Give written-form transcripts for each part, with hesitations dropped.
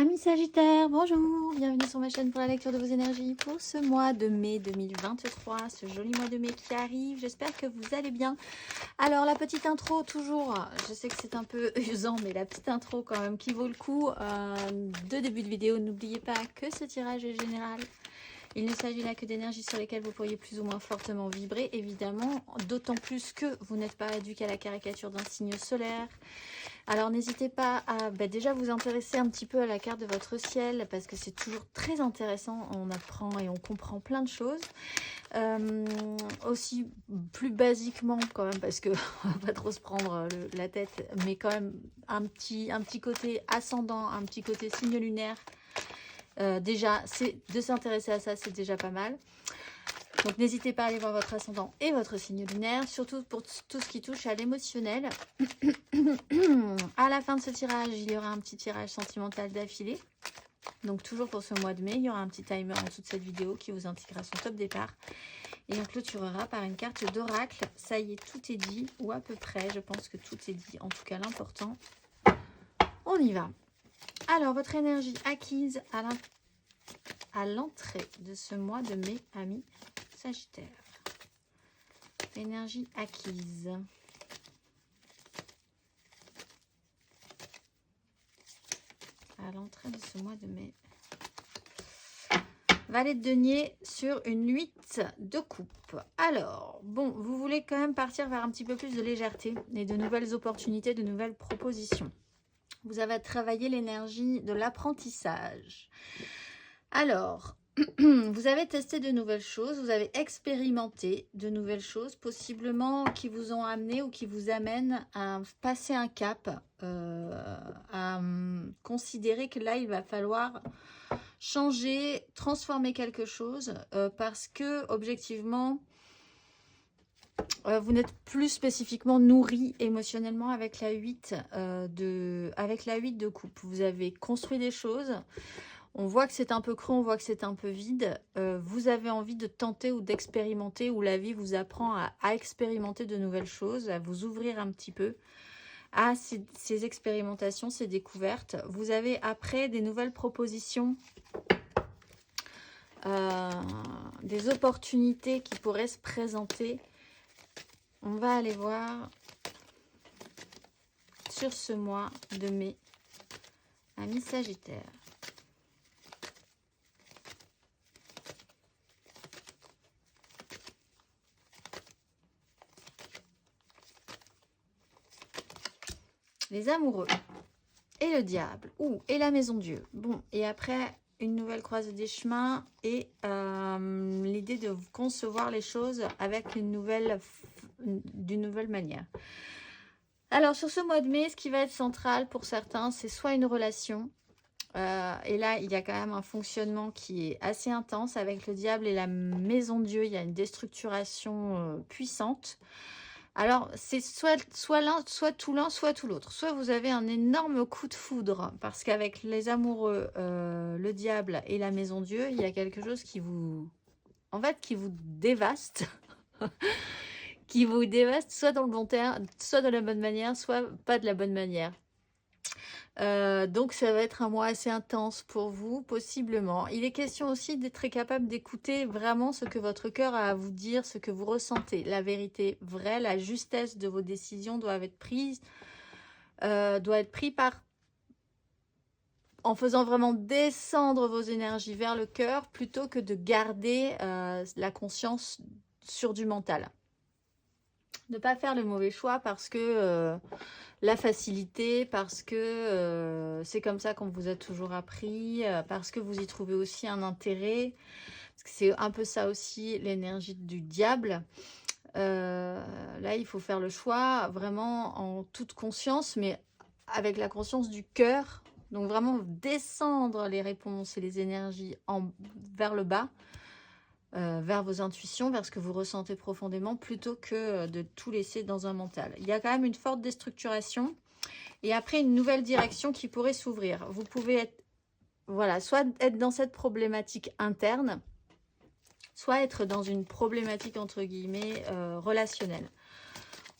Amis Sagittaires, bonjour, bienvenue sur ma chaîne pour la lecture de vos énergies pour ce mois de mai 2023, ce joli mois de mai qui arrive. J'espère que vous allez bien. Alors la petite intro toujours, je sais que c'est un peu usant, mais la petite intro quand même qui vaut le coup de début de vidéo. N'oubliez pas que ce tirage est général. Il ne s'agit là que d'énergies sur lesquelles vous pourriez plus ou moins fortement vibrer, évidemment, d'autant plus que vous n'êtes pas réduit qu'à la caricature d'un signe solaire. Alors n'hésitez pas à déjà vous intéresser un petit peu à la carte de votre ciel, parce que c'est toujours très intéressant, on apprend et on comprend plein de choses. Aussi plus basiquement quand même, parce que on va pas trop se prendre la tête, mais quand même un petit côté ascendant, un petit côté signe lunaire. Déjà, c'est de s'intéresser à ça, c'est déjà pas mal. Donc n'hésitez pas à aller voir votre ascendant et votre signe lunaire, surtout pour tout ce qui touche à l'émotionnel. À la fin de ce tirage, il y aura un petit tirage sentimental d'affilée. Donc toujours pour ce mois de mai, il y aura un petit timer en dessous de cette vidéo qui vous indiquera son top départ. Et on clôturera par une carte d'oracle. Ça y est, tout est dit, ou à peu près, je pense que tout est dit. En tout cas, l'important, on y va. Alors, votre énergie acquise à l'entrée de ce mois de mai, amis Sagittaire. Énergie acquise. À l'entrée de ce mois de mai. Valet de denier sur une 8 de coupe. Alors, bon, vous voulez quand même partir vers un petit peu plus de légèreté et de nouvelles opportunités, de nouvelles propositions. Vous avez travaillé l'énergie de l'apprentissage. Alors, vous avez testé de nouvelles choses, vous avez expérimenté de nouvelles choses, possiblement qui vous ont amené ou qui vous amènent à passer un cap, à considérer que là, il va falloir changer, transformer quelque chose, parce que, objectivement, vous n'êtes plus spécifiquement nourri émotionnellement avec la 8 de coupe. Vous avez construit des choses. On voit que c'est un peu creux, on voit que c'est un peu vide. Vous avez envie de tenter ou d'expérimenter, ou la vie vous apprend à expérimenter de nouvelles choses, à vous ouvrir un petit peu à ces expérimentations, ces découvertes. Vous avez après des nouvelles propositions, des opportunités qui pourraient se présenter. On va aller voir sur ce mois de mai, amis Sagittaire. Les amoureux et le diable, et la maison Dieu. Bon, et après, une nouvelle croisée des chemins et l'idée de concevoir les choses avec d'une nouvelle manière. Alors, sur ce mois de mai, ce qui va être central pour certains, c'est soit une relation, et là, il y a quand même un fonctionnement qui est assez intense avec le diable et la maison Dieu. Il y a une déstructuration puissante. Alors, c'est soit l'un, soit tout l'autre. Soit vous avez un énorme coup de foudre, parce qu'avec les amoureux, le diable et la maison Dieu, il y a quelque chose qui vous... En fait, qui vous dévaste. Qui vous dévaste, soit dans le bon terme, soit de la bonne manière, soit pas de la bonne manière. Donc ça va être un mois assez intense pour vous, possiblement. Il est question aussi d'être capable d'écouter vraiment ce que votre cœur a à vous dire, ce que vous ressentez. La vérité vraie, la justesse de vos décisions doit être prise en faisant vraiment descendre vos énergies vers le cœur, plutôt que de garder la conscience sur du mental. Ne pas faire le mauvais choix parce que la facilité, parce que c'est comme ça qu'on vous a toujours appris, parce que vous y trouvez aussi un intérêt, parce que c'est un peu ça aussi l'énergie du diable. Là, il faut faire le choix vraiment en toute conscience, mais avec la conscience du cœur. Donc vraiment descendre les réponses et les énergies vers le bas. Vers vos intuitions, vers ce que vous ressentez profondément, plutôt que de tout laisser dans un mental. Il y a quand même une forte déstructuration et après une nouvelle direction qui pourrait s'ouvrir. Vous pouvez être, voilà, soit être dans cette problématique interne, soit être dans une problématique entre guillemets relationnelle.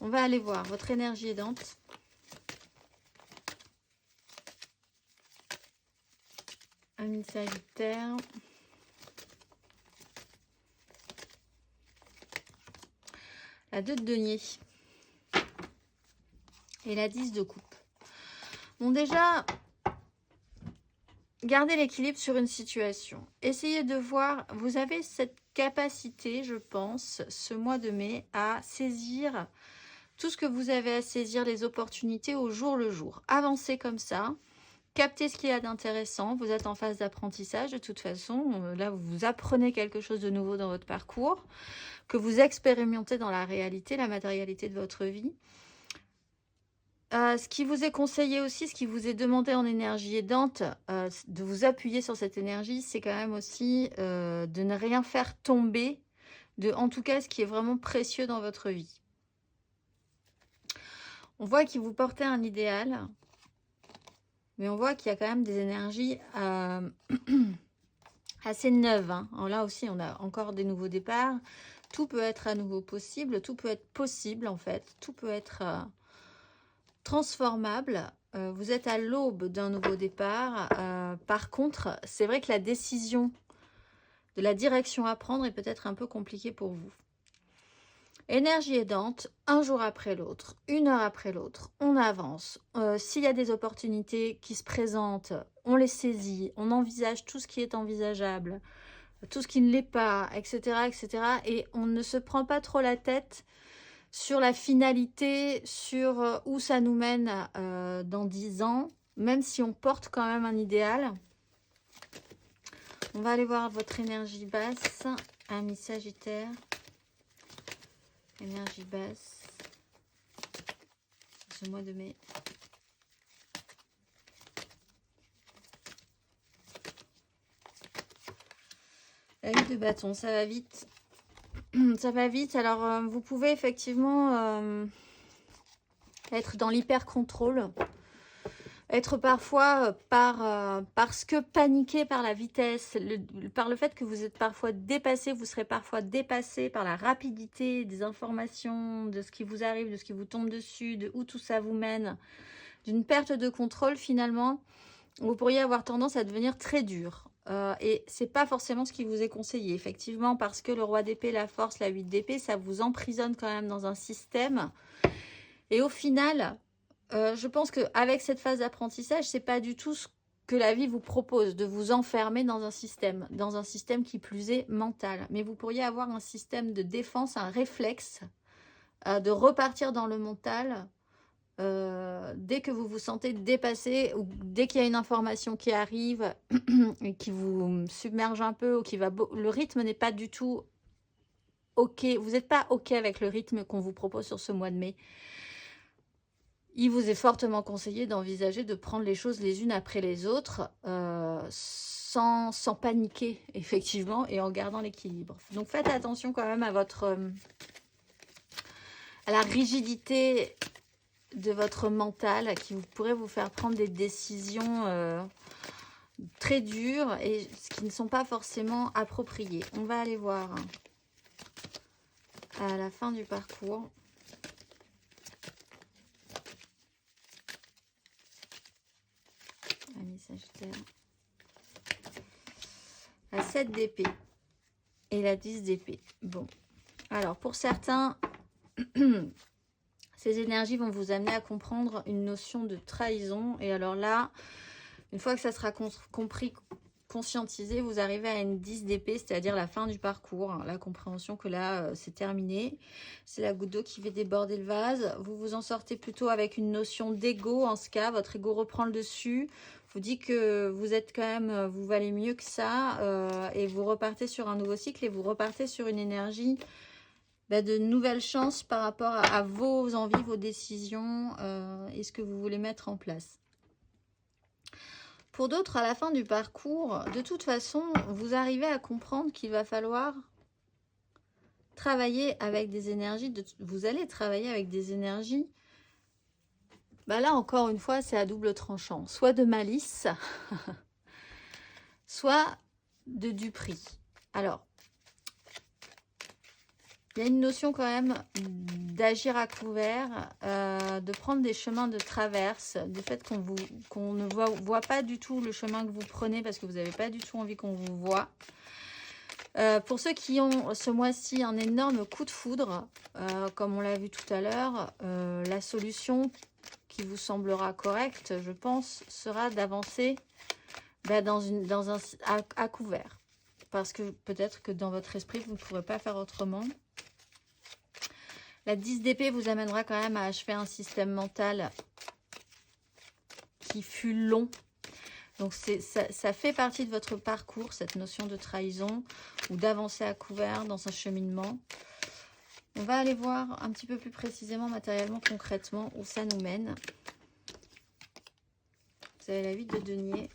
On va aller voir votre énergie aidante. Ami Sagittaire. La 2 de denier. Et la 10 de coupe. Bon, déjà, gardez l'équilibre sur une situation. Essayez de voir, vous avez cette capacité, je pense, ce mois de mai, à saisir tout ce que vous avez à saisir, les opportunités au jour le jour. Avancez comme ça. Captez ce qu'il y a d'intéressant. Vous êtes en phase d'apprentissage de toute façon. Là, vous apprenez quelque chose de nouveau dans votre parcours, que vous expérimentez dans la réalité, la matérialité de votre vie. Ce qui vous est conseillé aussi, ce qui vous est demandé en énergie aidante, de vous appuyer sur cette énergie, c'est quand même aussi de ne rien faire tomber de, en tout cas, ce qui est vraiment précieux dans votre vie. On voit qu'il vous portait un idéal, mais on voit qu'il y a quand même des énergies assez neuves. Hein. Alors là aussi, on a encore des nouveaux départs. Tout peut être à nouveau possible, tout peut être possible en fait, tout peut être transformable. Vous êtes à l'aube d'un nouveau départ. Par contre, c'est vrai que la décision de la direction à prendre est peut-être un peu compliquée pour vous. Énergie aidante, un jour après l'autre, une heure après l'autre, on avance. S'il y a des opportunités qui se présentent, on les saisit, on envisage tout ce qui est envisageable, tout ce qui ne l'est pas, etc., etc. Et on ne se prend pas trop la tête sur la finalité, sur où ça nous mène dans 10 ans, même si on porte quand même un idéal. On va aller voir votre énergie basse, ami Sagittaire. Énergie basse, ce mois de mai. La 8 de bâton, ça va vite. Ça va vite. Alors, vous pouvez effectivement être dans l'hyper-contrôle. Être parfois parce que paniqué par la vitesse, par le fait que vous êtes parfois dépassé, vous serez parfois dépassé par la rapidité des informations, de ce qui vous arrive, de ce qui vous tombe dessus, de où tout ça vous mène, d'une perte de contrôle finalement, vous pourriez avoir tendance à devenir très dur. Et c'est pas forcément ce qui vous est conseillé, effectivement, parce que le roi d'épée, la force, la 8 d'épée, ça vous emprisonne quand même dans un système. Et au final, je pense qu'avec cette phase d'apprentissage, c'est pas du tout ce que la vie vous propose, de vous enfermer dans un système qui plus est mental. Mais vous pourriez avoir un système de défense, un réflexe, de repartir dans le mental dès que vous vous sentez dépassé ou dès qu'il y a une information qui arrive et qui vous submerge un peu ou qui va... Le rythme n'est pas du tout OK. Vous n'êtes pas OK avec le rythme qu'on vous propose sur ce mois de mai. Il vous est fortement conseillé d'envisager de prendre les choses les unes après les autres sans paniquer, effectivement, et en gardant l'équilibre. Donc, faites attention quand même à la rigidité de votre mental qui pourrait vous faire prendre des décisions très dures et qui ne sont pas forcément appropriées. On va aller voir à la fin du parcours. Ami Sagittaire. La 7 d'épée et la 10 d'épée. Bon, alors pour certains, ces énergies vont vous amener à comprendre une notion de trahison. Et alors là, une fois que ça sera compris, conscientisé, vous arrivez à une 10 d'épée, c'est-à-dire la fin du parcours. La compréhension que là, c'est terminé. C'est la goutte d'eau qui fait déborder le vase. Vous vous en sortez plutôt avec une notion d'ego. En ce cas, votre ego reprend le dessus. Vous dit que vous êtes quand même, vous valez mieux que ça. Et vous repartez sur un nouveau cycle et vous repartez sur une énergie de nouvelles chances par rapport à vos envies, vos décisions et ce que vous voulez mettre en place. Pour d'autres, à la fin du parcours, de toute façon, vous arrivez à comprendre qu'il va falloir travailler avec des énergies, vous allez travailler avec des énergies, là encore une fois, c'est à double tranchant, soit de malice, soit de duperie. Alors, Il y a une notion quand même d'agir à couvert, de prendre des chemins de traverse, du fait qu'on ne voit pas du tout le chemin que vous prenez parce que vous n'avez pas du tout envie qu'on vous voit. Pour ceux qui ont ce mois-ci un énorme coup de foudre, comme on l'a vu tout à l'heure, la solution qui vous semblera correcte, je pense, sera d'avancer à couvert. Parce que peut-être que dans votre esprit, vous ne pourrez pas faire autrement. La 10 d'épée vous amènera quand même à achever un système mental qui fut long. Donc ça fait partie de votre parcours, cette notion de trahison ou d'avancer à couvert dans un cheminement. On va aller voir un petit peu plus précisément, matériellement, concrètement, où ça nous mène. Vous avez la 8 de denier.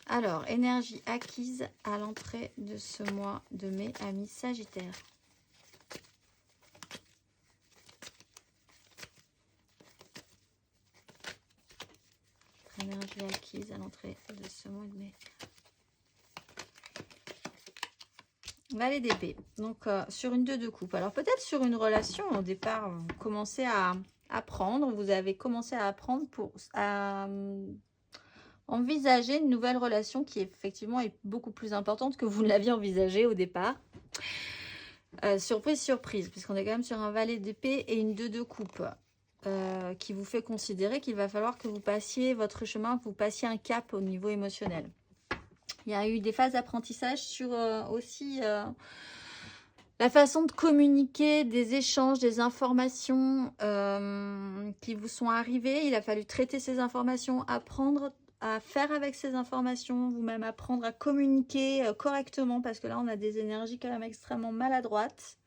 Alors, énergie acquise à l'entrée de ce mois de mai, amis Sagittaire. Énergie acquise à l'entrée de ce mois de mai. Valet d'épée. Donc, sur une 2 de coupe. Alors, peut-être sur une relation, au départ, vous commencez à apprendre. Vous avez commencé à apprendre à envisager une nouvelle relation qui, effectivement, est beaucoup plus importante que vous ne l'aviez envisagée au départ. Surprise, surprise, puisqu'on est quand même sur un valet d'épée et une 2 de coupe. Qui vous fait considérer qu'il va falloir que vous passiez votre chemin, que vous passiez un cap au niveau émotionnel. Il y a eu des phases d'apprentissage sur aussi la façon de communiquer, des échanges, des informations qui vous sont arrivées. Il a fallu traiter ces informations, apprendre à faire avec ces informations, vous-même apprendre à communiquer correctement, parce que là, on a des énergies quand même extrêmement maladroites.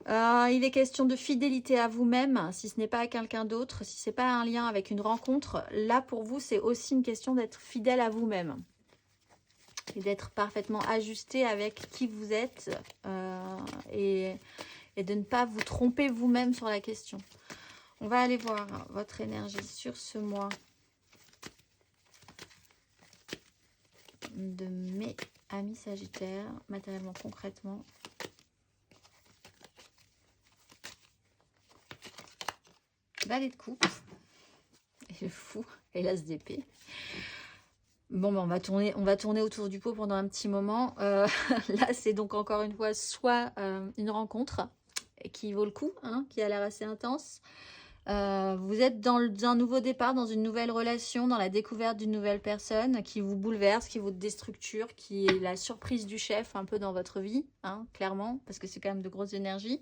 Il est question de fidélité à vous-même, si ce n'est pas à quelqu'un d'autre, si ce n'est pas un lien avec une rencontre. Là, pour vous, c'est aussi une question d'être fidèle à vous-même et d'être parfaitement ajusté avec qui vous êtes et de ne pas vous tromper vous-même sur la question. On va aller voir votre énergie sur ce mois de mai, amis Sagittaire, matériellement, concrètement. Valet de coupe et le fou et l'as d'épée. Bon, ben on va tourner autour du pot pendant un petit moment. Là, c'est donc encore une fois soit une rencontre qui vaut le coup, hein, qui a l'air assez intense. Vous êtes dans un nouveau départ, dans une nouvelle relation, dans la découverte d'une nouvelle personne qui vous bouleverse, qui vous déstructure, qui est la surprise du chef un peu dans votre vie, hein, clairement, parce que c'est quand même de grosses énergies.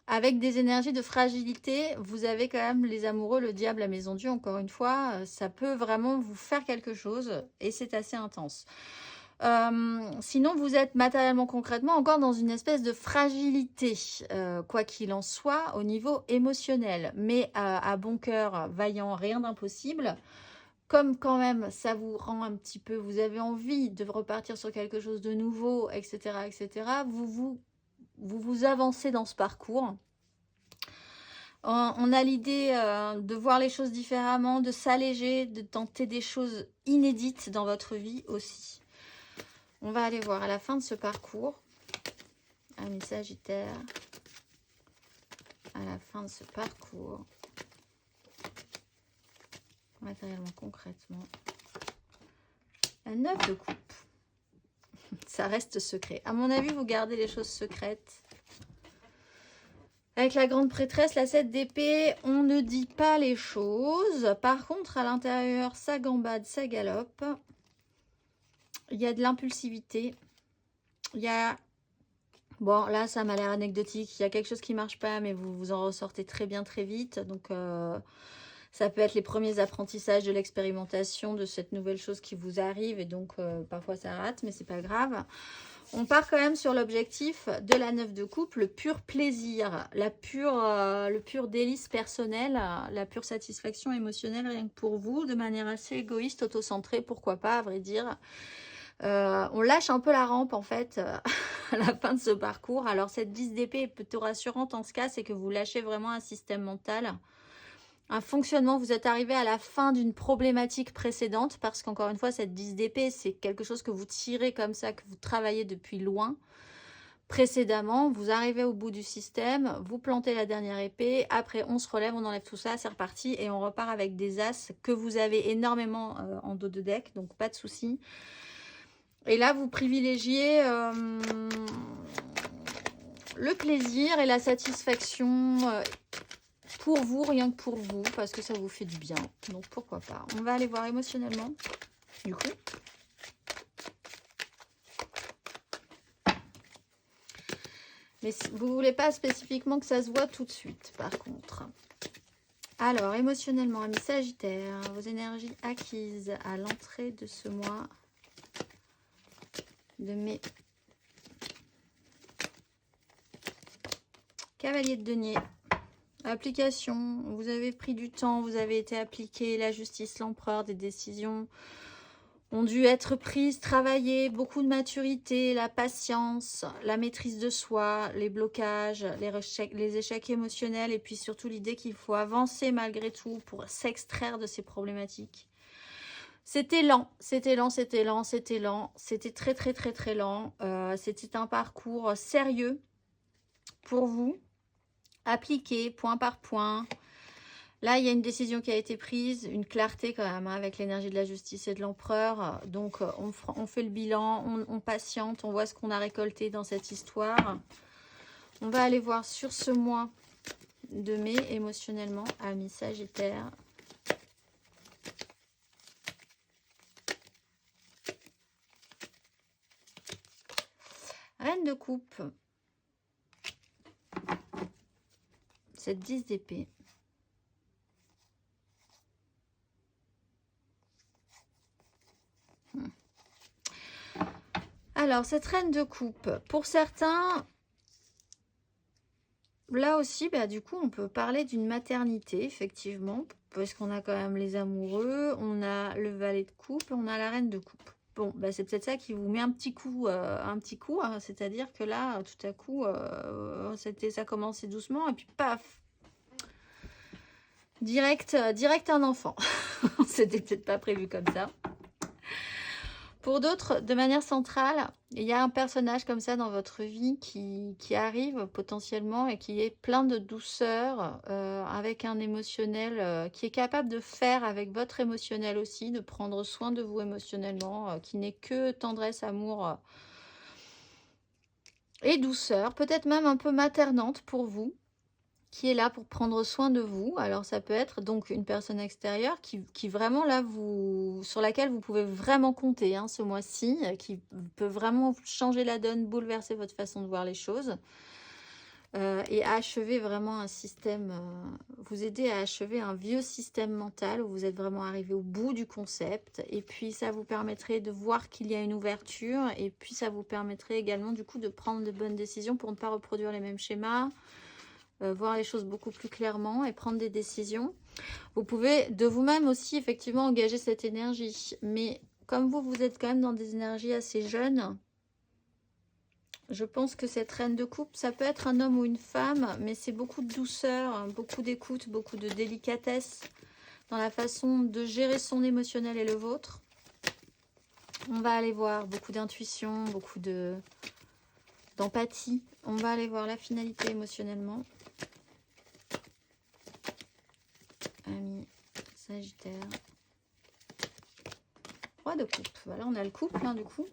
Avec des énergies de fragilité, vous avez quand même les amoureux, le diable, la maison Dieu, encore une fois, ça peut vraiment vous faire quelque chose et c'est assez intense. Sinon, vous êtes matériellement, concrètement, encore dans une espèce de fragilité, quoi qu'il en soit, au niveau émotionnel. Mais à bon cœur, vaillant, rien d'impossible. Comme quand même, ça vous rend un petit peu, vous avez envie de repartir sur quelque chose de nouveau, etc., etc., vous avancez dans ce parcours. On a l'idée de voir les choses différemment, de s'alléger, de tenter des choses inédites dans votre vie aussi. On va aller voir à la fin de ce parcours, amis Sagittaire, à la fin de ce parcours, matériellement, concrètement, la 9 de coupe. Ça reste secret. À mon avis, vous gardez les choses secrètes. Avec la grande prêtresse, la 7 d'épée, on ne dit pas les choses. Par contre, à l'intérieur, ça gambade, ça galope. Il y a de l'impulsivité. Il y a... Bon, là, ça m'a l'air anecdotique. Il y a quelque chose qui ne marche pas, mais vous vous en ressortez très bien, très vite. Donc, ça peut être les premiers apprentissages de l'expérimentation de cette nouvelle chose qui vous arrive. Et donc, parfois, ça rate, mais c'est pas grave. On part quand même sur l'objectif de la 9 de coupe, le pur plaisir, le pur délice personnel, la pure satisfaction émotionnelle rien que pour vous, de manière assez égoïste, autocentrée, pourquoi pas, à vrai dire. On lâche un peu la rampe en fait à la fin de ce parcours. Alors cette 10 d'épée est plutôt rassurante en ce cas, c'est que vous lâchez vraiment un système mental un fonctionnement, vous êtes arrivé à la fin d'une problématique précédente, parce qu'encore une fois, cette 10 d'épée, c'est quelque chose que vous tirez comme ça, que vous travaillez depuis loin. Précédemment, vous arrivez au bout du système, vous plantez la dernière épée, après on se relève, on enlève tout ça, c'est reparti, et on repart avec des as que vous avez énormément en dos de deck, donc pas de souci. Et là, vous privilégiez le plaisir et la satisfaction pour vous, rien que pour vous, parce que ça vous fait du bien. Donc pourquoi pas. On va aller voir émotionnellement, du coup. Mais si vous ne voulez pas spécifiquement que ça se voit tout de suite, par contre. Alors, émotionnellement, amis Sagittaire, vos énergies acquises à l'entrée de ce mois de mai. Cavalier de denier. Application, vous avez pris du temps, vous avez été appliqué, la justice, l'empereur, des décisions ont dû être prises, travaillées, beaucoup de maturité, la patience, la maîtrise de soi, les blocages, les échecs émotionnels et puis surtout l'idée qu'il faut avancer malgré tout pour s'extraire de ces problématiques. C'était lent, c'était lent, c'était lent, c'était lent, c'était très lent. C'était un parcours sérieux pour vous. Appliqué point par point. Là, il y a une décision qui a été prise, une clarté quand même, hein, avec l'énergie de la justice et de l'empereur. Donc, on fait le bilan, on patiente, on voit ce qu'on a récolté dans cette histoire. On va aller voir sur ce mois de mai, émotionnellement, amis Sagittaire. Reine de coupe. Cette 10 d'épée. Alors, cette reine de coupe, pour certains, là aussi, bah, du coup, on peut parler d'une maternité, effectivement, parce qu'on a quand même les amoureux, on a le valet de coupe, on a la reine de coupe. Bon, bah, c'est peut-être ça qui vous met un petit coup, hein, c'est-à-dire que là, tout à coup, ça commençait doucement, et puis paf, direct un enfant. C'était peut-être pas prévu comme ça. Pour d'autres, de manière centrale, il y a un personnage comme ça dans votre vie qui arrive potentiellement et qui est plein de douceur, avec un émotionnel qui est capable de faire avec votre émotionnel aussi, de prendre soin de vous émotionnellement, qui n'est que tendresse, amour et douceur, peut-être même un peu maternante pour vous, qui est là pour prendre soin de vous. Alors ça peut être donc une personne extérieure qui vraiment là sur laquelle vous pouvez vraiment compter ce mois-ci, qui peut vraiment changer la donne, bouleverser votre façon de voir les choses et achever vraiment un système, vous aider à achever un vieux système mental où vous êtes vraiment arrivé au bout du concept, et puis ça vous permettrait de voir qu'il y a une ouverture, et puis ça vous permettrait également du coup de prendre de bonnes décisions pour ne pas reproduire les mêmes schémas, voir les choses beaucoup plus clairement et prendre des décisions. Vous pouvez de vous-même aussi effectivement engager cette énergie, mais comme vous êtes quand même dans des énergies assez jeunes, je pense que cette reine de coupe, ça peut être un homme ou une femme, mais c'est beaucoup de douceur, beaucoup d'écoute, beaucoup de délicatesse dans la façon de gérer son émotionnel et le vôtre. On va aller voir beaucoup d'intuition, beaucoup d'empathie. On va aller voir la finalité émotionnellement. Amis Sagittaire. Roi de coupe. Voilà, on a le couple, du coup,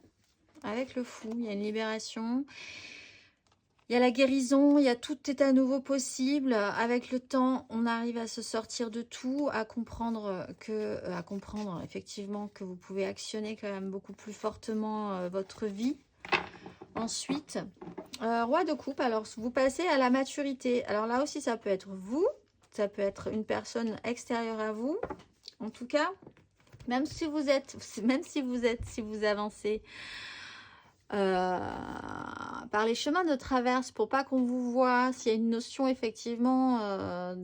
avec le fou. Il y a une libération. Il y a la guérison. Il y a tout est à nouveau possible. Avec le temps, on arrive à se sortir de tout, à comprendre effectivement que vous pouvez actionner quand même beaucoup plus fortement votre vie. Ensuite, roi de coupe. Alors, vous passez à la maturité. Alors là aussi, ça peut être vous. Ça peut être une personne extérieure à vous. En tout cas, si vous avancez par les chemins de traverse pour pas qu'on vous voit, s'il y a une notion effectivement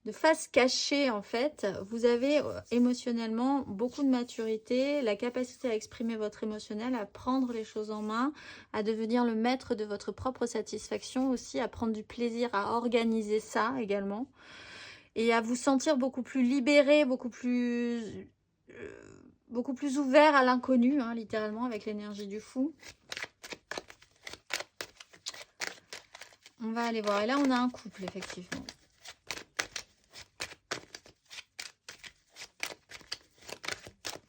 de face cachée en fait. Vous avez émotionnellement beaucoup de maturité, la capacité à exprimer votre émotionnel, à prendre les choses en main, à devenir le maître de votre propre satisfaction aussi, à prendre du plaisir à organiser ça également. Et à vous sentir beaucoup plus libéré, beaucoup plus ouvert à l'inconnu, hein, littéralement, avec l'énergie du fou. On va aller voir. Et là, on a un couple, effectivement.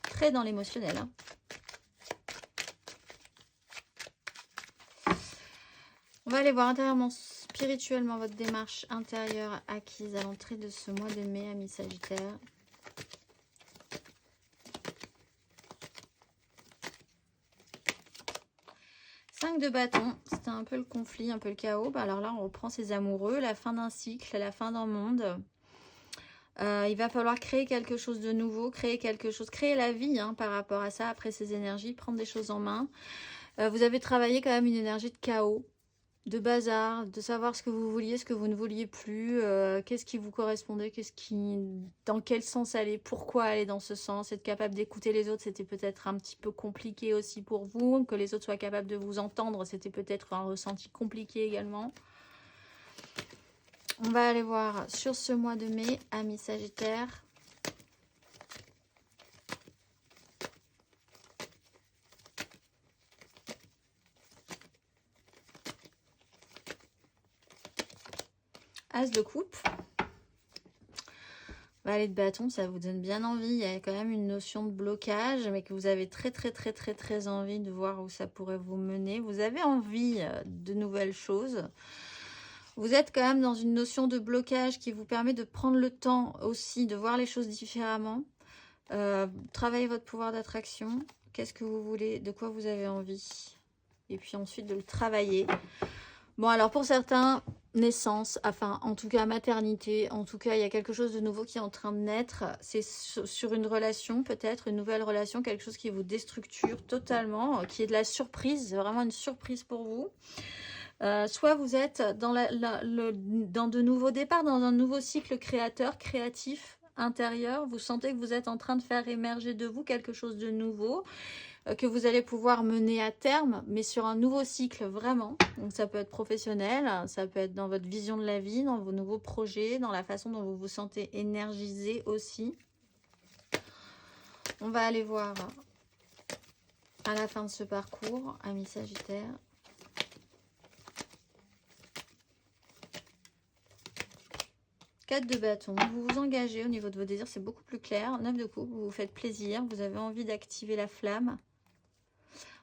Très dans l'émotionnel. Hein. On va aller voir intérieurement, spirituellement, votre démarche intérieure acquise à l'entrée de ce mois de mai, amis Sagittaire. De bâton, c'était un peu le conflit, un peu le chaos. Bah alors là, on reprend ses amoureux, la fin d'un cycle, la fin d'un monde. Il va falloir créer quelque chose de nouveau, créer quelque chose, créer la vie hein, par rapport à ça, après ces énergies, prendre des choses en main. Vous avez travaillé quand même une énergie de chaos, de bazar, de savoir ce que vous vouliez, ce que vous ne vouliez plus, qu'est-ce qui vous correspondait, dans quel sens aller, pourquoi aller dans ce sens, être capable d'écouter les autres, c'était peut-être un petit peu compliqué aussi pour vous, que les autres soient capables de vous entendre, c'était peut-être un ressenti compliqué également. On va aller voir sur ce mois de mai, amis Sagittaire. As de coupe. Valet de bâton, ça vous donne bien envie. Il y a quand même une notion de blocage, mais que vous avez très envie de voir où ça pourrait vous mener. Vous avez envie de nouvelles choses. Vous êtes quand même dans une notion de blocage qui vous permet de prendre le temps aussi de voir les choses différemment. Travailler votre pouvoir d'attraction. Qu'est-ce que vous voulez? De quoi vous avez envie? Et puis ensuite de le travailler. Bon, alors pour certains, naissance, enfin en tout cas maternité, en tout cas il y a quelque chose de nouveau qui est en train de naître. C'est sur une relation peut-être, une nouvelle relation, quelque chose qui vous déstructure totalement, qui est de la surprise, vraiment une surprise pour vous. Soit vous êtes dans, dans de nouveaux départs, dans un nouveau cycle créateur, créatif, intérieur. Vous sentez que vous êtes en train de faire émerger de vous quelque chose de nouveau, que vous allez pouvoir mener à terme, mais sur un nouveau cycle vraiment. Donc ça peut être professionnel, ça peut être dans votre vision de la vie, dans vos nouveaux projets, dans la façon dont vous vous sentez énergisé aussi. On va aller voir à la fin de ce parcours, amis Sagittaire. Quatre de bâton, vous vous engagez au niveau de vos désirs, c'est beaucoup plus clair. 9 de coupe, vous vous faites plaisir, vous avez envie d'activer la flamme.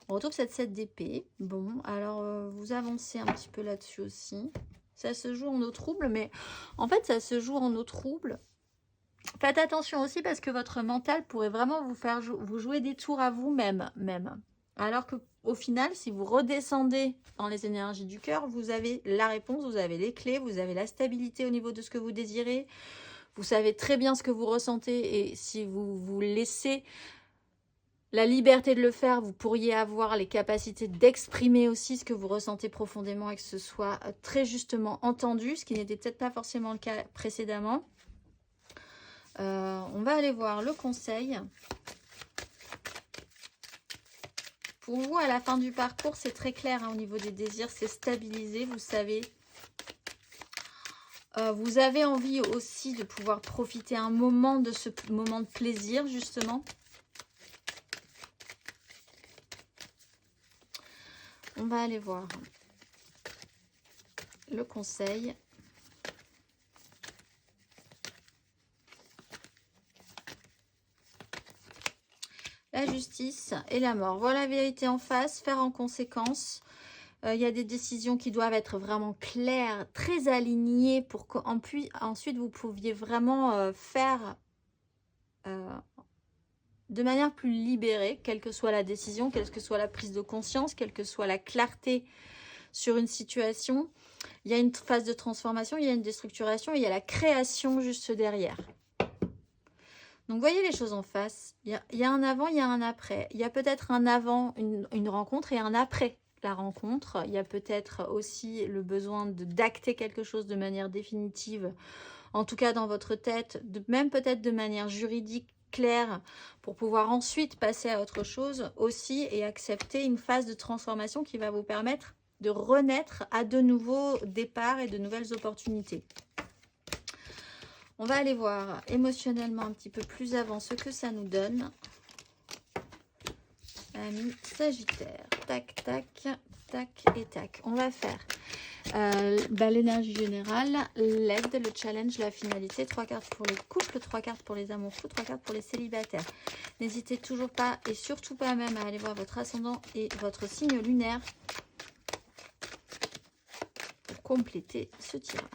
On retrouve cette 7 d'épée. Bon, alors vous avancez un petit peu là-dessus aussi. Ça se joue en eau trouble, mais en fait, ça se joue en eau trouble. Faites attention aussi parce que votre mental pourrait vraiment vous faire vous jouer des tours à vous-même. Alors qu'au final, si vous redescendez dans les énergies du cœur, vous avez la réponse, vous avez les clés, vous avez la stabilité au niveau de ce que vous désirez. Vous savez très bien ce que vous ressentez et si vous vous laissez la liberté de le faire, vous pourriez avoir les capacités d'exprimer aussi ce que vous ressentez profondément et que ce soit très justement entendu, ce qui n'était peut-être pas forcément le cas précédemment. On va aller voir le conseil. Pour vous, à la fin du parcours, c'est très clair hein, au niveau des désirs, c'est stabilisé, vous savez. Vous avez envie aussi de pouvoir profiter un moment de ce moment de plaisir, justement. On va aller voir le conseil. La justice et la mort. Voilà la vérité en face, faire en conséquence. Il y a des décisions qui doivent être vraiment claires, très alignées pour qu'ensuite vous pouviez vraiment faire de manière plus libérée, quelle que soit la décision, quelle que soit la prise de conscience, quelle que soit la clarté sur une situation. Il y a une phase de transformation, il y a une déstructuration, et il y a la création juste derrière. Donc, voyez les choses en face. Il y a un avant, il y a un après. Il y a peut-être un avant, une rencontre, et un après la rencontre. Il y a peut-être aussi le besoin d'acter quelque chose de manière définitive en tout cas dans votre tête, même peut-être de manière juridique claire, pour pouvoir ensuite passer à autre chose aussi et accepter une phase de transformation qui va vous permettre de renaître à de nouveaux départs et de nouvelles opportunités. On va aller voir émotionnellement un petit peu plus avant ce que ça nous donne. Amis Sagittaire, tac, tac, tac et tac. On va faire l'énergie générale, l'aide, le challenge, la finalité. 3 cartes pour les couples, 3 cartes pour les amours fous, 3 cartes pour les célibataires. N'hésitez toujours pas et surtout pas même à aller voir votre ascendant et votre signe lunaire pour compléter ce tirage.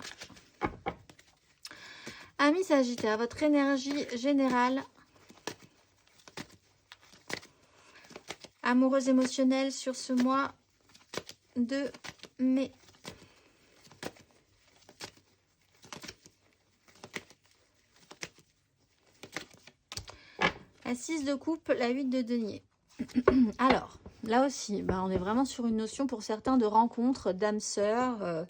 Amis Sagittaire, votre énergie générale, amoureuse émotionnelle sur ce mois de mai. La 6 de coupe, la 8 de denier. Alors, là aussi, on est vraiment sur une notion pour certains de rencontre, d'âme sœur.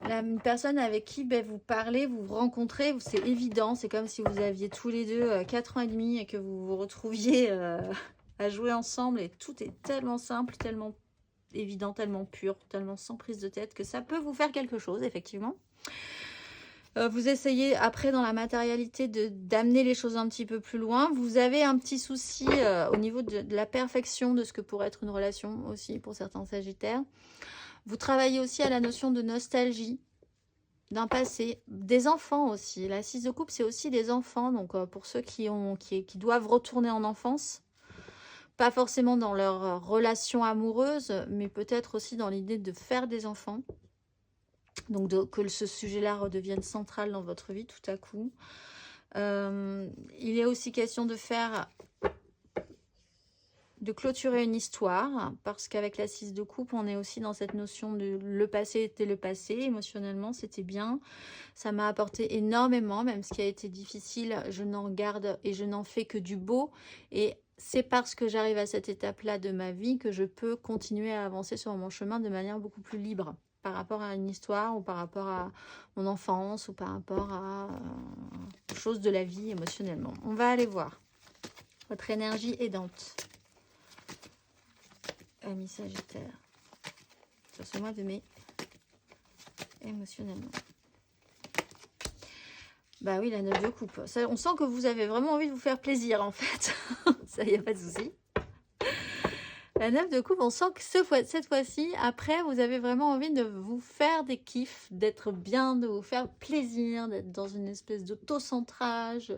Une personne avec qui vous parlez, vous vous rencontrez, c'est évident. C'est comme si vous aviez tous les deux 4 ans et demi et que vous vous retrouviez à jouer ensemble. Et tout est tellement simple, tellement évident, tellement pur, tellement sans prise de tête que ça peut vous faire quelque chose, effectivement. Vous essayez après dans la matérialité d'amener les choses un petit peu plus loin. Vous avez un petit souci au niveau de la perfection de ce que pourrait être une relation aussi pour certains Sagittaires. Vous travaillez aussi à la notion de nostalgie d'un passé, des enfants aussi. La 6 de coupe, c'est aussi des enfants. Donc pour ceux qui doivent retourner en enfance, pas forcément dans leur relation amoureuse, mais peut-être aussi dans l'idée de faire des enfants. Donc que ce sujet-là redevienne central dans votre vie tout à coup. Il est aussi question de clôturer une histoire, parce qu'avec la 6 de coupe, on est aussi dans cette notion de le passé était le passé, émotionnellement c'était bien, ça m'a apporté énormément, même ce qui a été difficile, je n'en garde et je n'en fais que du beau, et c'est parce que j'arrive à cette étape-là de ma vie que je peux continuer à avancer sur mon chemin de manière beaucoup plus libre, par rapport à une histoire, ou par rapport à mon enfance, ou par rapport à choses de la vie émotionnellement. On va aller voir votre énergie aidante. Amis Sagittaire, sur ce mois de mai, émotionnellement. Bah oui, la 9 de coupe. Ça, on sent que vous avez vraiment envie de vous faire plaisir, en fait. Ça, il n'y a pas de souci. La 9 de coupe, on sent que cette fois-ci, après, vous avez vraiment envie de vous faire des kiffs, d'être bien, de vous faire plaisir, d'être dans une espèce d'autocentrage.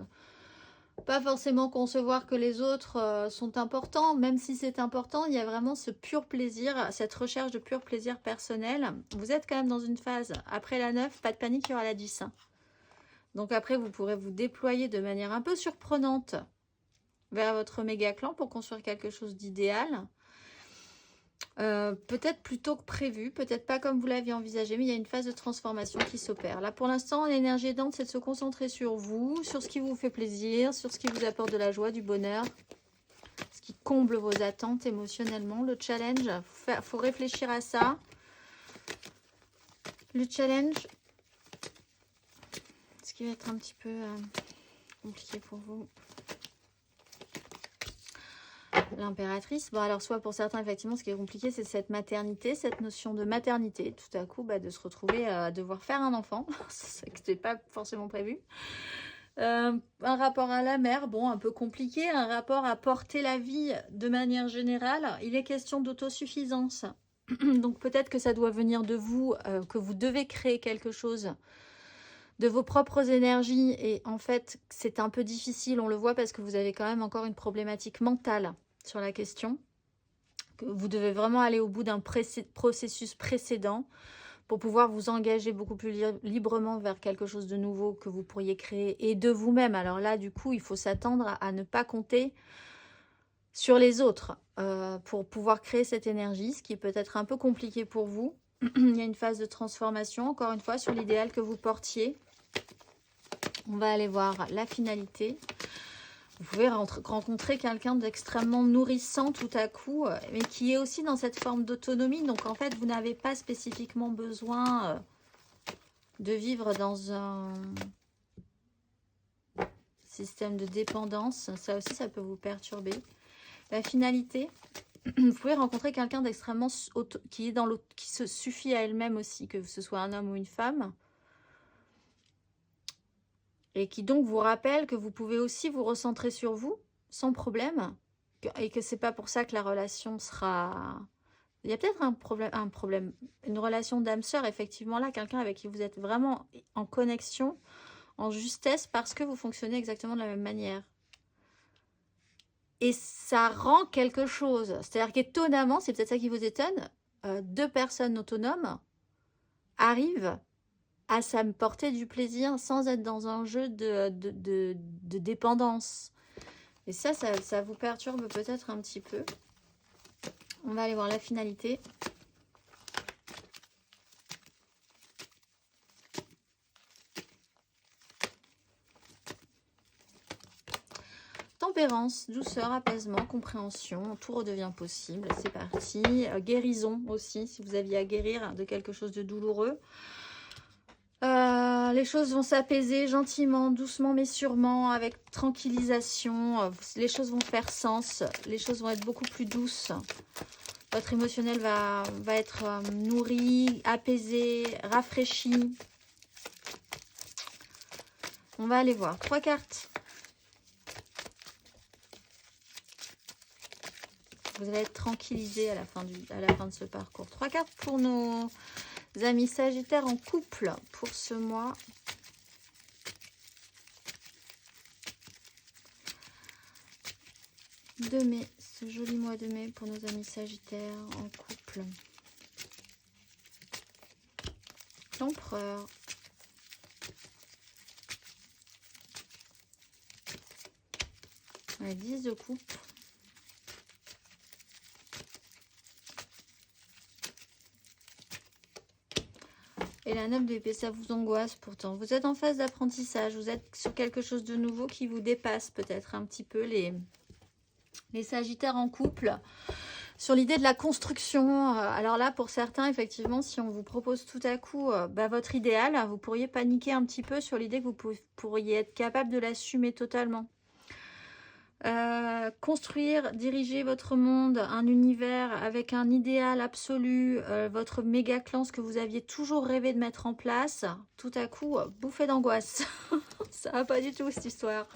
Pas forcément concevoir que les autres sont importants, même si c'est important, il y a vraiment ce pur plaisir, cette recherche de pur plaisir personnel. Vous êtes quand même dans une phase, après la 9, pas de panique, il y aura la 10. Donc après, vous pourrez vous déployer de manière un peu surprenante vers votre méga clan pour construire quelque chose d'idéal. Peut-être plus tôt que prévu, peut-être pas comme vous l'aviez envisagé, mais il y a une phase de transformation qui s'opère. Là, pour l'instant, l'énergie aidante, c'est de se concentrer sur vous, sur ce qui vous fait plaisir, sur ce qui vous apporte de la joie, du bonheur, ce qui comble vos attentes émotionnellement. Le challenge, il faut réfléchir à ça. Le challenge, ce qui va être un petit peu compliqué pour vous. L'impératrice, bon alors soit pour certains effectivement ce qui est compliqué c'est cette maternité, cette notion de maternité, tout à coup de se retrouver à devoir faire un enfant, ce n'était pas forcément prévu. Un rapport à la mère, bon un peu compliqué, un rapport à porter la vie de manière générale, il est question d'autosuffisance, donc peut-être que ça doit venir de vous, que vous devez créer quelque chose de vos propres énergies et en fait c'est un peu difficile, on le voit parce que vous avez quand même encore une problématique mentale sur la question, que vous devez vraiment aller au bout d'un processus précédent pour pouvoir vous engager beaucoup plus librement vers quelque chose de nouveau que vous pourriez créer et de vous-même. Alors là du coup il faut s'attendre à ne pas compter sur les autres pour pouvoir créer cette énergie, ce qui est peut-être un peu compliqué pour vous. Il y a une phase de transformation encore une fois sur l'idéal que vous portiez. On va aller voir la finalité. Vous pouvez rencontrer quelqu'un d'extrêmement nourrissant tout à coup, mais qui est aussi dans cette forme d'autonomie. Donc en fait, vous n'avez pas spécifiquement besoin de vivre dans système de dépendance. Ça aussi, ça peut vous perturber. La finalité, vous pouvez rencontrer quelqu'un d'extrêmement qui se suffit à elle-même aussi, que ce soit un homme ou une femme. Et qui donc vous rappelle que vous pouvez aussi vous recentrer sur vous, sans problème. Et que c'est pas pour ça que la relation sera... Il y a peut-être un problème, une relation d'âme sœur, effectivement, là, quelqu'un avec qui vous êtes vraiment en connexion, en justesse, parce que vous fonctionnez exactement de la même manière. Et ça rend quelque chose. C'est-à-dire qu'étonnamment, c'est peut-être ça qui vous étonne, deux personnes autonomes arrivent à porter du plaisir sans être dans un jeu de dépendance. Et ça vous perturbe peut-être un petit peu. On va aller voir la finalité. Tempérance, douceur, apaisement, compréhension, tout redevient possible. C'est parti. Guérison aussi, si vous aviez à guérir de quelque chose de douloureux. Les choses vont s'apaiser gentiment, doucement mais sûrement, avec tranquillisation. Les choses vont faire sens, les choses vont être beaucoup plus douces. Votre émotionnel va être nourri, apaisé, rafraîchi. On va aller voir 3 cartes. Vous allez être tranquillisé à la fin de ce parcours. 3 cartes pour nos amis Sagittaires en couple pour ce mois. De mai, ce joli mois de mai pour nos amis Sagittaires en couple. L'Empereur. La 10 de coupe. Et la 9 d'épée, ça vous angoisse pourtant. Vous êtes en phase d'apprentissage, vous êtes sur quelque chose de nouveau qui vous dépasse peut-être un petit peu les Sagittaires en couple. Sur l'idée de la construction, alors là pour certains effectivement si on vous propose tout à coup votre idéal, vous pourriez paniquer un petit peu sur l'idée que vous pourriez être capable de l'assumer totalement. Construire, diriger votre monde, un univers avec un idéal absolu, votre méga clan, ce que vous aviez toujours rêvé de mettre en place, tout à coup, bouffée d'angoisse. Ça va pas du tout cette histoire.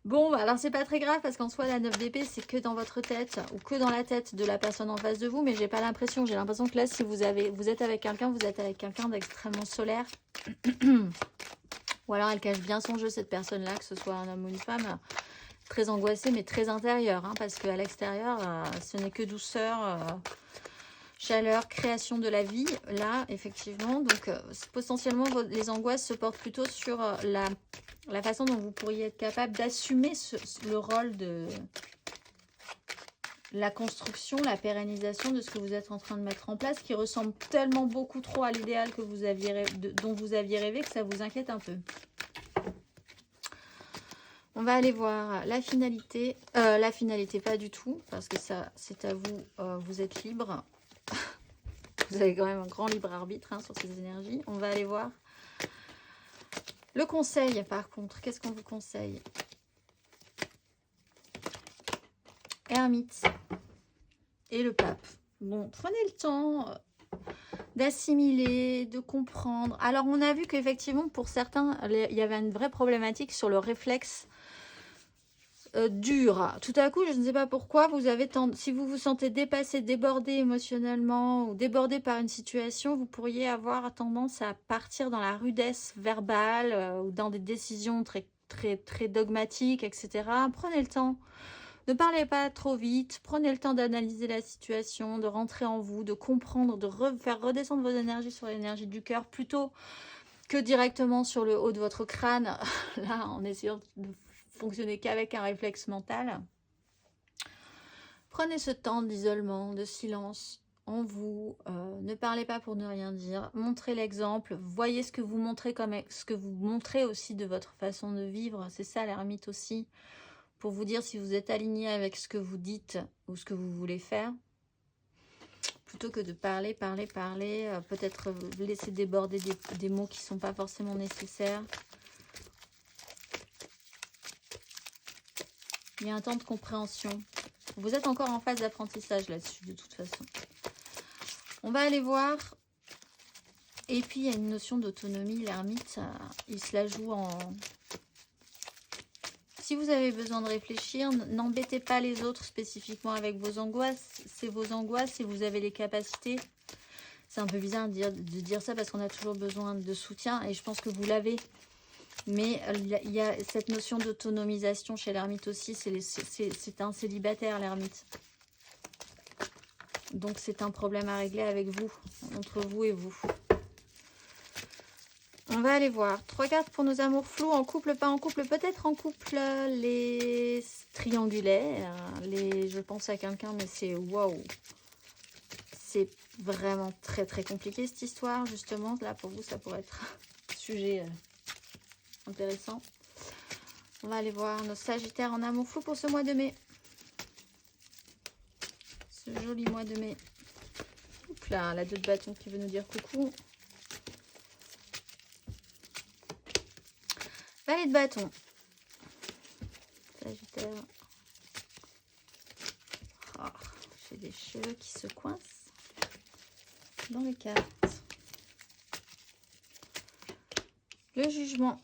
Bon, alors c'est pas très grave parce qu'en soi la 9 d'épée c'est que dans votre tête ou que dans la tête de la personne en face de vous, mais j'ai l'impression que là si vous êtes avec quelqu'un, vous êtes avec quelqu'un d'extrêmement solaire. Ou alors elle cache bien son jeu cette personne-là, que ce soit un homme ou une femme, très angoissée mais très intérieure, hein, parce qu'à l'extérieur ce n'est que douceur, chaleur, création de la vie, là effectivement, donc potentiellement les angoisses se portent plutôt sur la façon dont vous pourriez être capable d'assumer le rôle de la construction, la pérennisation de ce que vous êtes en train de mettre en place, qui ressemble tellement beaucoup trop à l'idéal que vous aviez dont vous aviez rêvé que ça vous inquiète un peu. On va aller voir la finalité. La finalité, pas du tout, parce que ça, c'est à vous, vous êtes libre. Vous avez quand même un grand libre arbitre hein, sur ces énergies. On va aller voir le conseil, par contre. Qu'est-ce qu'on vous conseille? Ermite et le pape. Bon, prenez le temps d'assimiler, de comprendre. Alors, on a vu qu'effectivement, pour certains, il y avait une vraie problématique sur le réflexe dur. Tout à coup, je ne sais pas pourquoi, si vous vous sentez dépassé, débordé émotionnellement ou débordé par une situation, vous pourriez avoir tendance à partir dans la rudesse verbale ou dans des décisions très dogmatiques, etc. Prenez le temps. Ne parlez pas trop vite. Prenez le temps d'analyser la situation, de rentrer en vous, de comprendre, de faire redescendre vos énergies sur l'énergie du cœur plutôt que directement sur le haut de votre crâne. Là, en essayant de fonctionner qu'avec un réflexe mental. Prenez ce temps d'isolement, de silence en vous. Ne parlez pas pour ne rien dire. Montrez l'exemple. Voyez ce que vous montrez ce que vous montrez aussi de votre façon de vivre. C'est ça l'ermite aussi. Pour vous dire si vous êtes aligné avec ce que vous dites ou ce que vous voulez faire. Plutôt que de parler, peut-être laisser déborder des mots qui ne sont pas forcément nécessaires. Il y a un temps de compréhension. Vous êtes encore en phase d'apprentissage là-dessus, de toute façon. On va aller voir. Et puis, il y a une notion d'autonomie. L'ermite, il se la joue en... Si vous avez besoin de réfléchir, n'embêtez pas les autres spécifiquement avec vos angoisses. C'est vos angoisses et vous avez les capacités. C'est un peu bizarre de dire ça parce qu'on a toujours besoin de soutien et je pense que vous l'avez. Mais il y a cette notion d'autonomisation chez l'ermite aussi. C'est un célibataire, l'ermite. Donc, c'est un problème à régler avec vous, entre vous et vous. On va aller voir. 3 cartes pour nos amours flous, en couple, pas en couple, peut-être en couple, les triangulaires. Je pense à quelqu'un, mais c'est waouh. C'est vraiment très très compliqué cette histoire, justement. Là, pour vous, ça pourrait être un sujet intéressant. On va aller voir nos sagittaires en amour flou pour ce mois de mai. Ce joli mois de mai. Oups là, la 2 de bâton qui veut nous dire coucou. Valet de bâton. Sagittaire. Oh, j'ai des cheveux qui se coincent dans les cartes. Le jugement.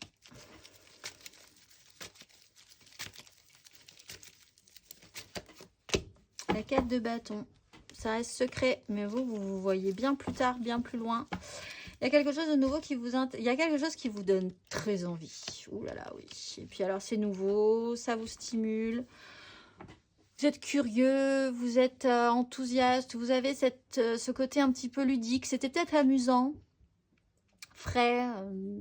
La 4 de bâton. Ça reste secret, mais vous voyez bien plus tard, bien plus loin. Il y a quelque chose de nouveau qui vous... Il y a quelque chose qui vous donne très envie. Ouh là là, oui. Et puis alors, c'est nouveau, ça vous stimule. Vous êtes curieux, vous êtes enthousiaste, vous avez ce côté un petit peu ludique. C'était peut-être amusant, frais,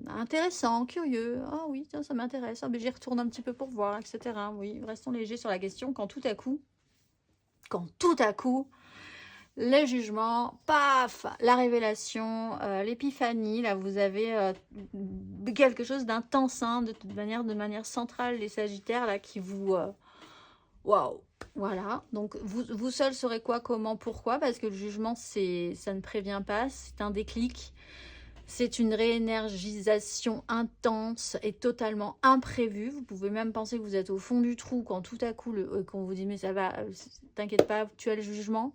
intéressant, curieux. Ah oui, tiens, ça m'intéresse. Ah, mais j'y retourne un petit peu pour voir, etc. Oui, restons légers sur la question. Quand tout à coup, les jugements, paf, la révélation, l'épiphanie, là vous avez quelque chose d'intense, hein, de manière centrale, les sagittaires, là qui vous... Waouh, voilà, donc vous seul saurez quoi, comment, pourquoi, parce que le jugement, ça ne prévient pas, c'est un déclic, c'est une réénergisation intense et totalement imprévue. Vous pouvez même penser que vous êtes au fond du trou quand tout à coup, qu'on vous dit mais ça va, t'inquiète pas, tu as le jugement.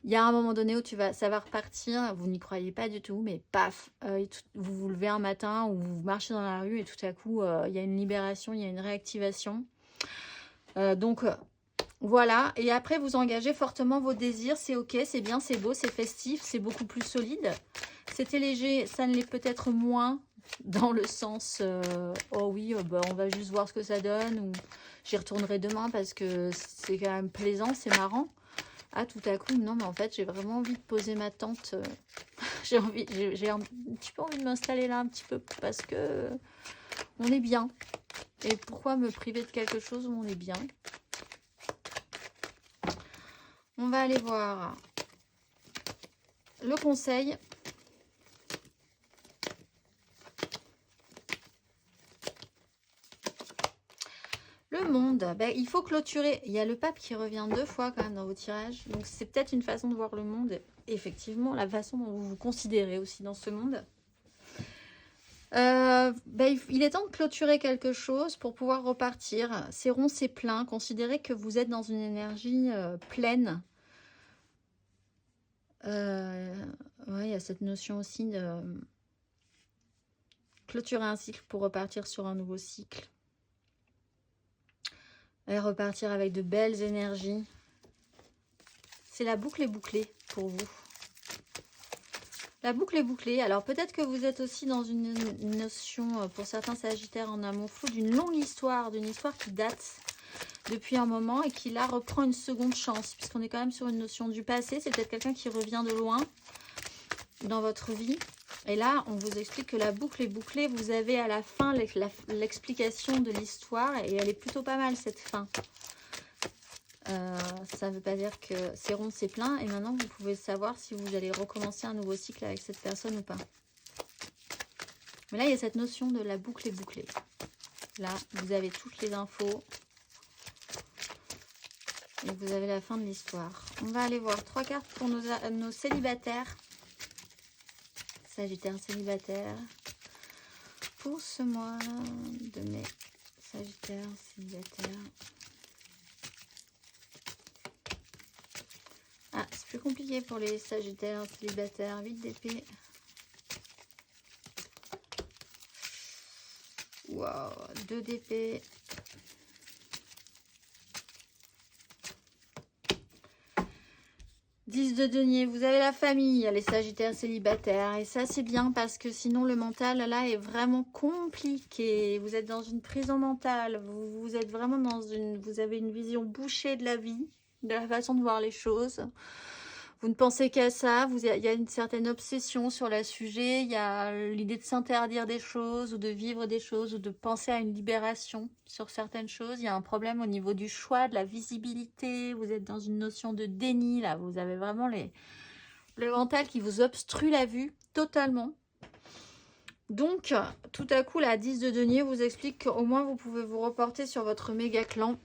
Il y a un moment donné où ça va repartir, vous n'y croyez pas du tout, mais paf, vous vous levez un matin ou vous marchez dans la rue et tout à coup, il y a une libération, il y a une réactivation. Donc, voilà. Et après, vous engagez fortement vos désirs, c'est ok, c'est bien, c'est beau, c'est festif, c'est beaucoup plus solide. C'était léger, ça ne l'est peut-être moins dans le sens, oh oui, bah, on va juste voir ce que ça donne, ou j'y retournerai demain parce que c'est quand même plaisant, c'est marrant. Ah, tout à coup, non, mais en fait, j'ai vraiment envie de poser ma tente. J'ai un petit peu envie de m'installer là un petit peu parce que on est bien. Et pourquoi me priver de quelque chose où on est bien? On va aller voir le conseil. Le monde, ben, il faut clôturer. Il y a le pape qui revient 2 fois quand même dans vos tirages. Donc c'est peut-être une façon de voir le monde. Effectivement, la façon dont vous vous considérez aussi dans ce monde. Ben, il est temps de clôturer quelque chose pour pouvoir repartir. C'est rond, c'est plein. Considérez que vous êtes dans une énergie pleine. Ouais, il y a cette notion aussi de clôturer un cycle pour repartir sur un nouveau cycle. Et repartir avec de belles énergies. C'est la boucle est bouclée pour vous. La boucle est bouclée. Alors peut-être que vous êtes aussi dans une notion, pour certains sagittaires en amour flou, d'une longue histoire, d'une histoire qui date depuis un moment et qui là reprend une seconde chance, puisqu'on est quand même sur une notion du passé. C'est peut-être quelqu'un qui revient de loin dans votre vie. Et là, on vous explique que la boucle est bouclée. Vous avez à la fin l'explication de l'histoire et elle est plutôt pas mal cette fin. Ça ne veut pas dire que c'est rond, c'est plein. Et maintenant, vous pouvez savoir si vous allez recommencer un nouveau cycle avec cette personne ou pas. Mais là, il y a cette notion de la boucle est bouclée. Là, vous avez toutes les infos. Et vous avez la fin de l'histoire. On va aller voir 3 cartes pour nos célibataires. Sagittaire célibataire. Pour ce mois de mai. Sagittaire célibataire. Plus compliqué pour les Sagittaires célibataires. 8 d'épée. Wow, 2 d'épée. 10 de denier, vous avez la famille, les Sagittaires célibataires. Et ça, c'est bien parce que sinon, le mental, là, est vraiment compliqué. Vous êtes dans une prison mentale. Vous êtes vraiment dans une... Vous avez une vision bouchée de la vie, de la façon de voir les choses. Vous ne pensez qu'à ça. Il y a une certaine obsession sur le sujet. Il y a l'idée de s'interdire des choses ou de vivre des choses ou de penser à une libération sur certaines choses. Il y a un problème au niveau du choix, de la visibilité. Vous êtes dans une notion de déni. Là, vous avez vraiment le mental qui vous obstrue la vue totalement. Donc, tout à coup, la 10 de denier vous explique qu'au moins vous pouvez vous reporter sur votre méga clan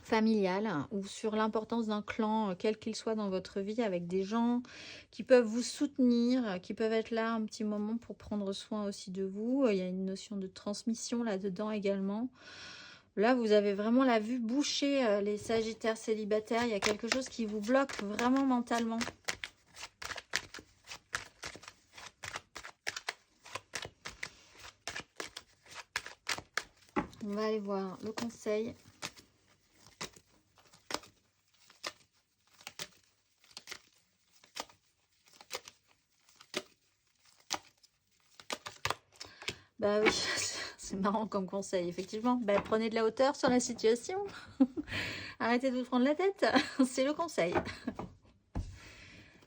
familial ou sur l'importance d'un clan, quel qu'il soit dans votre vie, avec des gens qui peuvent vous soutenir, qui peuvent être là un petit moment pour prendre soin aussi de vous. Il y a une notion de transmission là-dedans également. Là, vous avez vraiment la vue bouchée, les Sagittaires célibataires. Il y a quelque chose qui vous bloque vraiment mentalement. On va aller voir le conseil. Bah oui, c'est marrant comme conseil, effectivement. Bah, prenez de la hauteur sur la situation. Arrêtez de vous prendre la tête. C'est le conseil.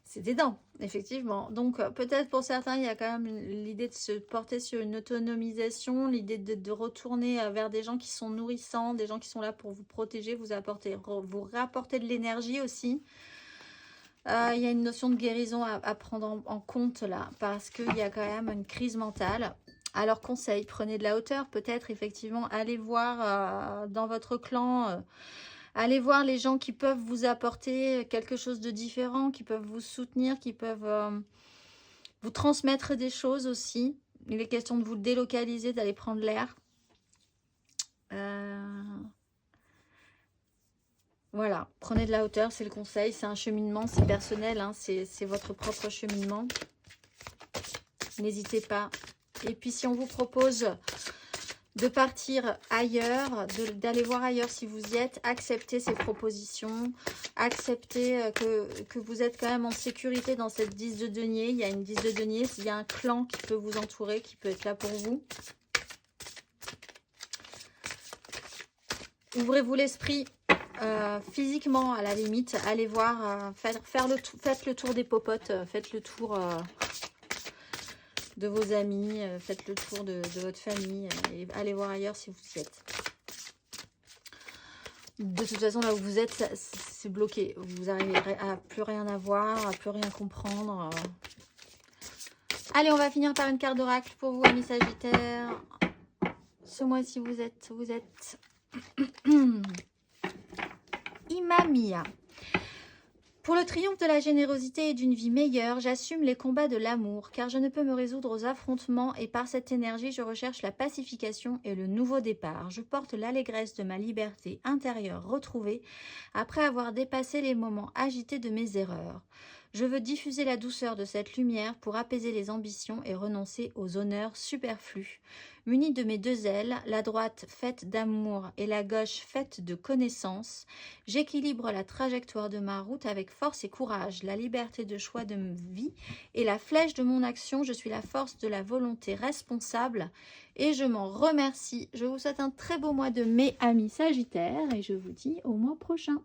C'est des dents, effectivement. Donc, peut-être pour certains, il y a quand même l'idée de se porter sur une autonomisation, l'idée de retourner vers des gens qui sont nourrissants, des gens qui sont là pour vous protéger, vous rapporter de l'énergie aussi. Il y a une notion de guérison à prendre en compte là, parce qu'il y a quand même une crise mentale. Alors, conseil, prenez de la hauteur, peut-être, effectivement, allez voir dans votre clan, allez voir les gens qui peuvent vous apporter quelque chose de différent, qui peuvent vous soutenir, qui peuvent vous transmettre des choses aussi. Il est question de vous délocaliser, d'aller prendre l'air. Voilà, prenez de la hauteur, c'est le conseil, c'est un cheminement, c'est personnel, hein, c'est votre propre cheminement. N'hésitez pas. Et puis si on vous propose de partir ailleurs, d'aller voir ailleurs si vous y êtes, acceptez ces propositions, acceptez que vous êtes quand même en sécurité dans cette 10 de denier. Il y a une 10 de denier, il y a un clan qui peut vous entourer, qui peut être là pour vous. Ouvrez-vous l'esprit physiquement à la limite, allez voir, faites le tour des popotes, faites le tour... de vos amis, faites le tour de votre famille et allez voir ailleurs si vous y êtes. De toute façon, là où vous êtes, c'est bloqué. Vous arriverez à plus rien à voir, à plus rien comprendre. Allez, on va finir par une carte d'oracle pour vous, amis Sagittaires. Ce mois-ci, vous êtes Imamia. Pour le triomphe de la générosité et d'une vie meilleure, j'assume les combats de l'amour, car je ne peux me résoudre aux affrontements et par cette énergie, je recherche la pacification et le nouveau départ. Je porte l'allégresse de ma liberté intérieure retrouvée après avoir dépassé les moments agités de mes erreurs. Je veux diffuser la douceur de cette lumière pour apaiser les ambitions et renoncer aux honneurs superflus. Munie de mes deux ailes, la droite faite d'amour et la gauche faite de connaissance, j'équilibre la trajectoire de ma route avec force et courage, la liberté de choix de ma vie et la flèche de mon action. Je suis la force de la volonté responsable et je m'en remercie. Je vous souhaite un très beau mois de mai, amis Sagittaires, et je vous dis au mois prochain.